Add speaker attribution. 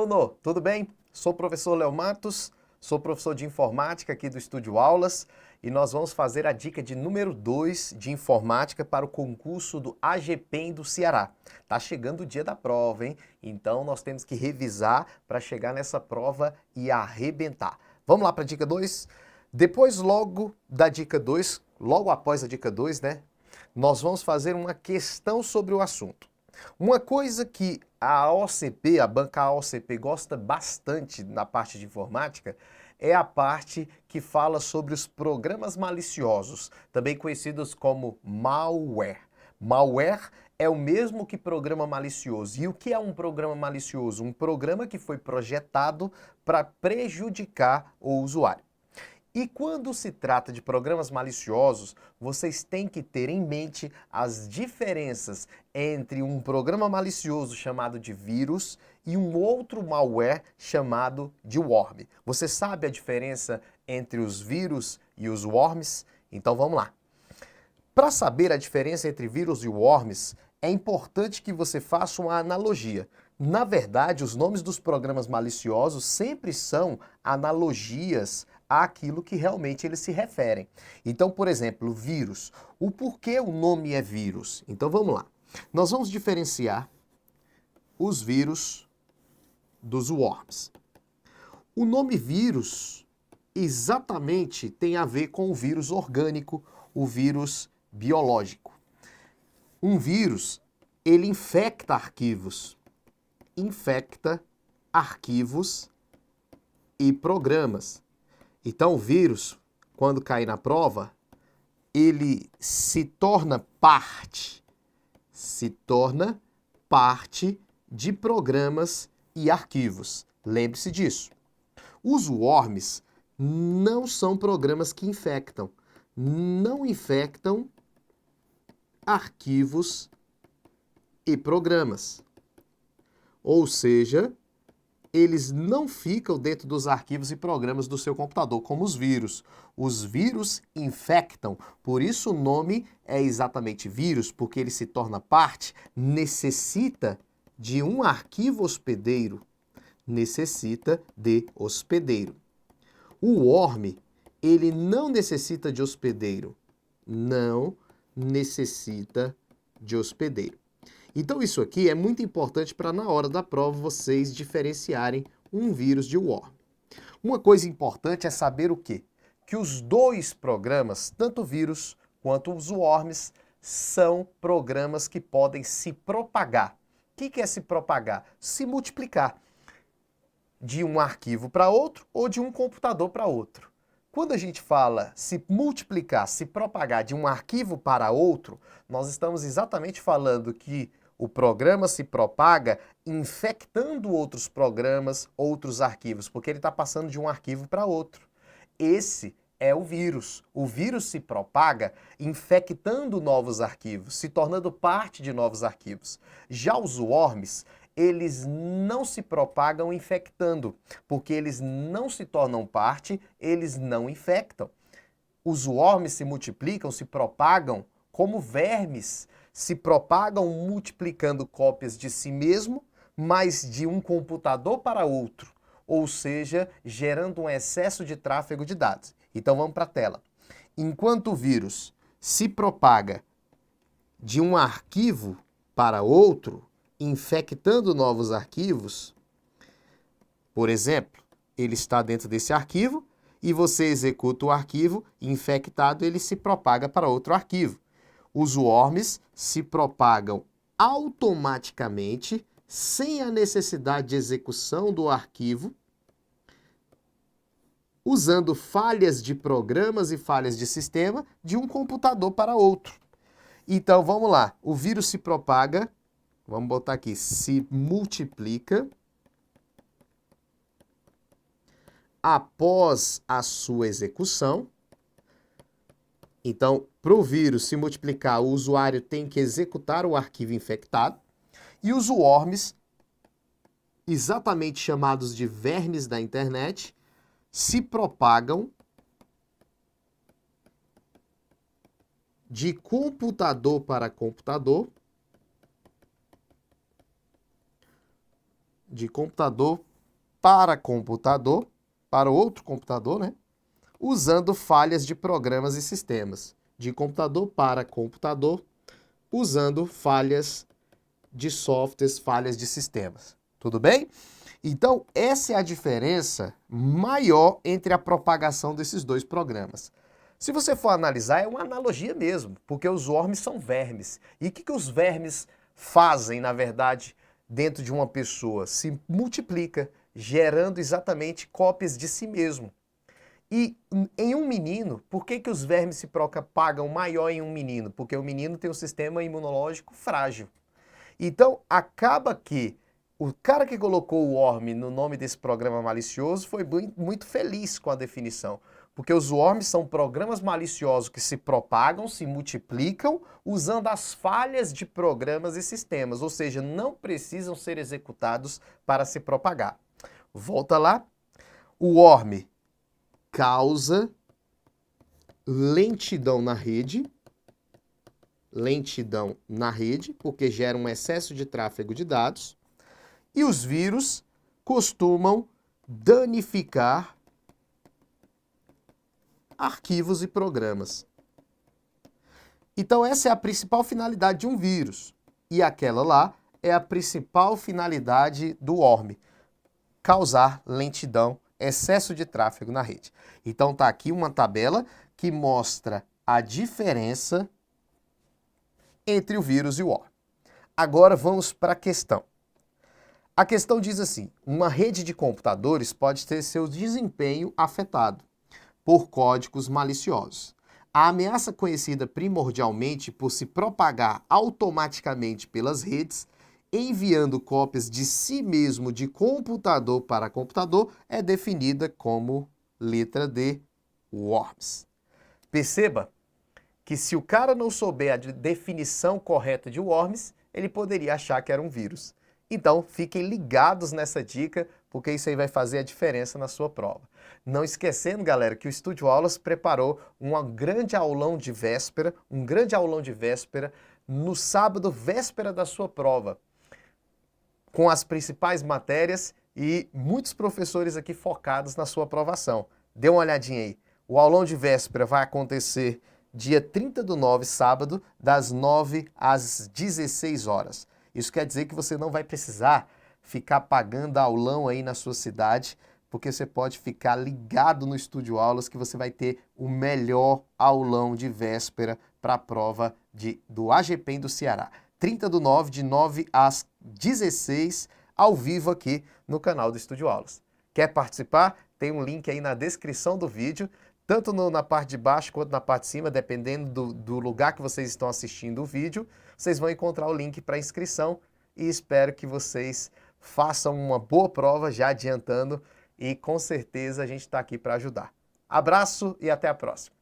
Speaker 1: aluno, tudo bem? Sou o professor Léo Matos, sou professor de informática aqui do Estúdio Aulas e nós vamos fazer a dica de número 2 de informática para o concurso do AGPEM do Ceará. Tá chegando o dia da prova, hein? Então nós temos que revisar para chegar nessa prova e arrebentar. Vamos lá para a dica 2? Depois, logo da dica 2, logo após a dica 2, né? Nós vamos fazer uma questão sobre o assunto. Uma coisa que a OCP, a banca OCP, gosta bastante na parte de informática é a parte que fala sobre os programas maliciosos, também conhecidos como malware. Malware é o mesmo que programa malicioso. E o que é um programa malicioso? Um programa que foi projetado para prejudicar o usuário. E quando se trata de programas maliciosos, vocês têm que ter em mente as diferenças entre um programa malicioso chamado de vírus e um outro malware chamado de worm. Você sabe a diferença entre os vírus e os worms? Então vamos lá. Para saber a diferença entre vírus e worms, é importante que você faça uma analogia. Na verdade, os nomes dos programas maliciosos sempre são analogias àquilo que realmente eles se referem. Então, por exemplo, vírus. O porquê o nome é vírus? Então vamos lá. Nós vamos diferenciar os vírus dos worms. O nome vírus exatamente tem a ver com o vírus orgânico, o vírus biológico. Um vírus, ele infecta arquivos e programas. Então o vírus, quando cair na prova, ele se torna parte de programas e arquivos. Lembre-se disso. Os worms não são programas que infectam. Não infectam arquivos e programas. Ou seja, eles não ficam dentro dos arquivos e programas do seu computador, como os vírus. Os vírus infectam, por isso o nome é exatamente vírus, porque ele se torna parte, necessita de um arquivo hospedeiro. Necessita de hospedeiro. O worm, ele não necessita de hospedeiro. Não necessita de hospedeiro. Então isso aqui é muito importante para na hora da prova vocês diferenciarem um vírus de worm. Uma coisa importante é saber o quê? Que os dois programas, tanto o vírus quanto os worms, são programas que podem se propagar. O que é se propagar? Se multiplicar de um arquivo para outro ou de um computador para outro. Quando a gente fala se multiplicar, se propagar de um arquivo para outro, nós estamos exatamente falando que o programa se propaga infectando outros programas, outros arquivos, porque ele está passando de um arquivo para outro. Esse é o vírus. O vírus se propaga infectando novos arquivos, se tornando parte de novos arquivos. Já os worms, eles não se propagam infectando, porque eles não se tornam parte, eles não infectam. Os worms se multiplicam, se propagam como vermes, se propagam multiplicando cópias de si mesmo, mas de um computador para outro, ou seja, gerando um excesso de tráfego de dados. Então vamos para a tela. Enquanto o vírus se propaga de um arquivo para outro, infectando novos arquivos, por exemplo, ele está dentro desse arquivo e você executa o arquivo infectado, ele se propaga para outro arquivo. Os worms se propagam automaticamente, sem a necessidade de execução do arquivo, usando falhas de programas e falhas de sistema de um computador para outro. Então, vamos lá. O vírus se propaga, vamos botar aqui, se multiplica após a sua execução. Então, para o vírus se multiplicar, o usuário tem que executar o arquivo infectado. E os worms, exatamente chamados de vermes da internet, se propagam de computador para computador, para computador, para outro computador, né? Usando falhas de programas e sistemas. De computador para computador, usando falhas de softwares, falhas de sistemas. Tudo bem? Então, essa é a diferença maior entre a propagação desses dois programas. Se você for analisar, é uma analogia mesmo, porque os worms são vermes. E o que os vermes fazem, na verdade, dentro de uma pessoa? Se multiplica, gerando exatamente cópias de si mesmo. E em um menino, por que os vermes se propagam maior em um menino? Porque o menino tem um sistema imunológico frágil. Então, acaba que o cara que colocou o worm no nome desse programa malicioso foi muito feliz com a definição. Porque os worms são programas maliciosos que se propagam, se multiplicam, usando as falhas de programas e sistemas. Ou seja, não precisam ser executados para se propagar. Volta lá. O worm causa lentidão na rede, porque gera um excesso de tráfego de dados, e os vírus costumam danificar arquivos e programas. Então essa é a principal finalidade de um vírus, e aquela lá é a principal finalidade do worm, causar lentidão, excesso de tráfego na rede. Então tá aqui uma tabela que mostra a diferença entre o vírus e o worm. Agora vamos para a questão. A questão diz assim: uma rede de computadores pode ter seu desempenho afetado por códigos maliciosos. A ameaça conhecida primordialmente por se propagar automaticamente pelas redes, enviando cópias de si mesmo de computador para computador, é definida como letra D, worms. Perceba que se o cara não souber a definição correta de worms, ele poderia achar que era um vírus. Então, fiquem ligados nessa dica, porque isso aí vai fazer a diferença na sua prova. Não esquecendo, galera, que o Estúdio Aulas preparou um grande aulão de véspera, no sábado, véspera da sua prova, com as principais matérias e muitos professores aqui focados na sua aprovação. Dê uma olhadinha aí. O aulão de véspera vai acontecer dia 30/9, sábado, das 9 às 16 horas. Isso quer dizer que você não vai precisar ficar pagando aulão aí na sua cidade, porque você pode ficar ligado no Estúdio Aulas que você vai ter o melhor aulão de véspera para a prova do AGPEM do Ceará. 30/9, de 9 às 16, ao vivo aqui no canal do Estúdio Aulas. Quer participar? Tem um link aí na descrição do vídeo, tanto na parte de baixo quanto na parte de cima, dependendo do lugar que vocês estão assistindo o vídeo, vocês vão encontrar o link para inscrição e espero que vocês façam uma boa prova, já adiantando, e com certeza a gente está aqui para ajudar. Abraço e até a próxima!